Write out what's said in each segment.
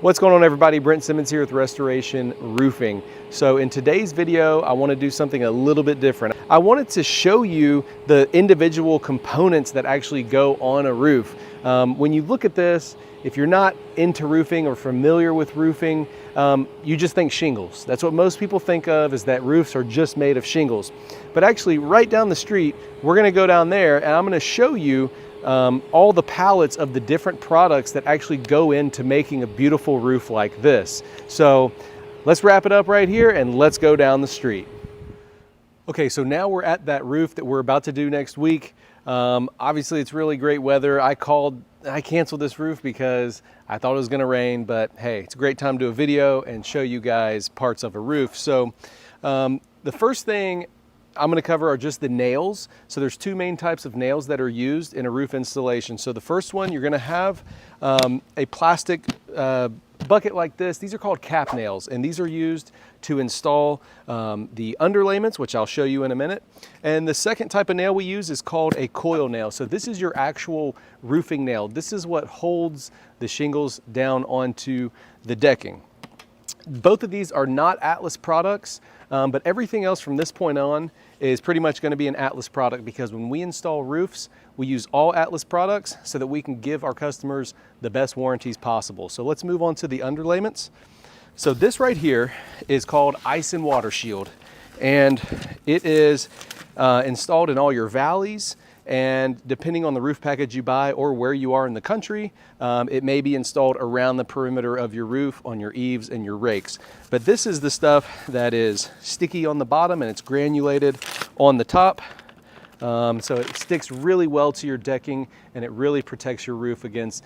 What's going on, everybody? Brent Simmons here with Restoration Roofing. So in today's video, I want to do something a little bit different. I wanted to show you the individual components that actually go on a roof. When you look at this, if you're not into roofing or familiar with roofing, you just think shingles. That's what most people think of, is that roofs are just made of shingles. But actually, right down the street, we're going to go down there and I'm going to show you all the pallets of the different products that actually go into making a beautiful roof like this. So let's wrap it up right here and let's go down the street. Okay, so now we're at that roof that we're about to do next week. Obviously it's really great weather. I canceled this roof because I thought it was gonna rain, but hey, it's a great time to do a video and show you guys parts of a roof. So the first thing I'm going to cover are just the nails. So there's two main types of nails that are used in a roof installation. So the first one, you're going to have a plastic bucket like this. These are called cap nails, and these are used to install the underlayments, which I'll show you in a minute. And the second type of nail we use is called a coil nail. So this is your actual roofing nail. This is what holds the shingles down onto the decking. Both of these are not Atlas products, but everything else from this point on is pretty much going to be an Atlas product, because when we install roofs, we use all Atlas products so that we can give our customers the best warranties possible. So let's move on to the underlayments. So this right here is called Ice and Water Shield, and it is installed in all your valleys. And depending on the roof package you buy or where you are in the country, it may be installed around the perimeter of your roof, on your eaves and your rakes. But this is the stuff that is sticky on the bottom and it's granulated on the top. So it sticks really well to your decking, and it really protects your roof against,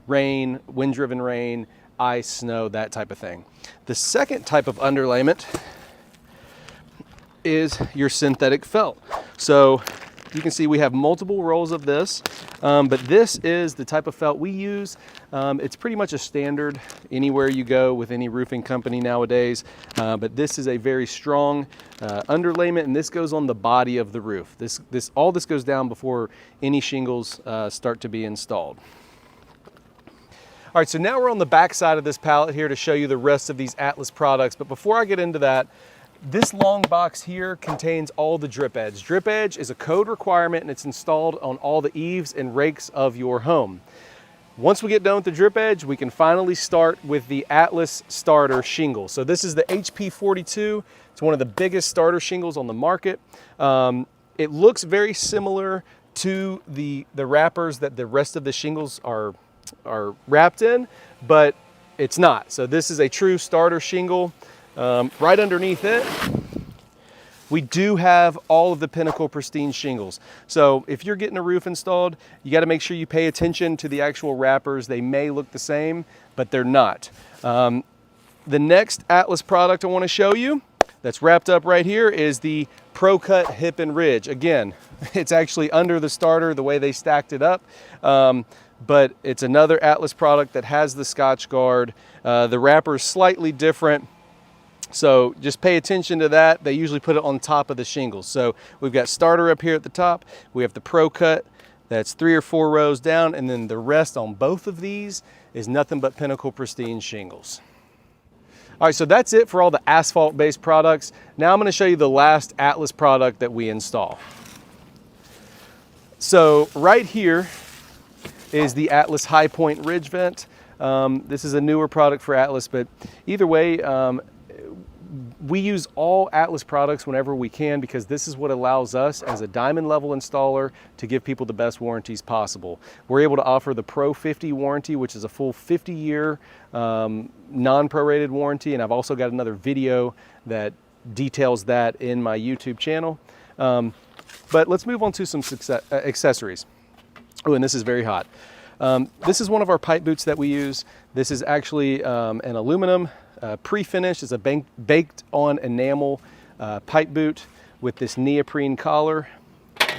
rain, wind-driven rain, ice, snow, that type of thing. The second type of underlayment is your synthetic felt. So you can see we have multiple rolls of this, but this is the type of felt we use. It's pretty much a standard anywhere you go with any roofing company nowadays, but this is a very strong underlayment, and this goes on the body of the roof. All this goes down before any shingles start to be installed. All right, so now we're on the back side of this pallet here to show you the rest of these Atlas products, but before I get into that, this long box here contains all the drip edge. Drip edge is a code requirement, and it's installed on all the eaves and rakes of your home. Once we get done with the drip edge, we can finally start with the Atlas starter shingle. So this is the HP42. It's one of the biggest starter shingles on the market. It looks very similar to the wrappers that the rest of the shingles are wrapped in, but it's not. So this is a true starter shingle. Right underneath it, we do have all of the Pinnacle Pristine shingles. So if you're getting a roof installed, you got to make sure you pay attention to the actual wrappers. They may look the same, but they're not. The next Atlas product I want to show you that's wrapped up right here is the Pro Cut Hip and Ridge. Again, it's actually under the starter the way they stacked it up. But it's another Atlas product that has the Scotch guard. The wrapper is slightly different, so just pay attention to that. They usually put it on top of the shingles. So we've got starter up here at the top. We have the Pro Cut that's 3 or 4 rows down, and then the rest on both of these is nothing but Pinnacle Pristine shingles. All right, so that's it for all the asphalt-based products. Now I'm going to show you the last Atlas product that we install. So right here is the Atlas High Point Ridge Vent. This is a newer product for Atlas, but either way, we use all Atlas products whenever we can, because this is what allows us as a diamond level installer to give people the best warranties possible. We're able to offer the Pro 50 warranty, which is a full 50-year non-prorated warranty, and I've also got another video that details that in my YouTube channel. But let's move on to some accessories. Oh, and this is very hot. This is one of our pipe boots that we use. This is actually an aluminum pre-finished. It's a baked on enamel pipe boot with this neoprene collar.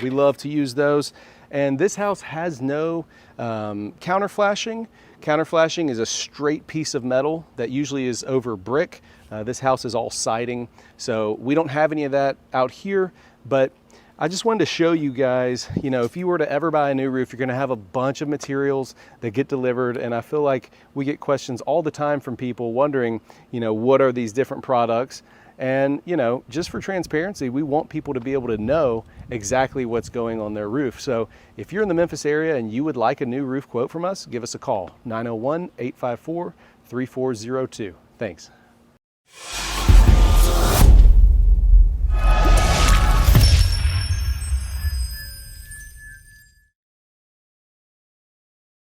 We love to use those. And this house has no counter flashing. Counter flashing is a straight piece of metal that usually is over brick. This house is all siding, so we don't have any of that out here, but I just wanted to show you guys, you know, if you were to ever buy a new roof, you're gonna have a bunch of materials that get delivered, and I feel like we get questions all the time from people wondering, you know, what are these different products? And, you know, just for transparency, we want people to be able to know exactly what's going on their roof. So if you're in the Memphis area and you would like a new roof quote from us, give us a call, 901-854-3402. Thanks.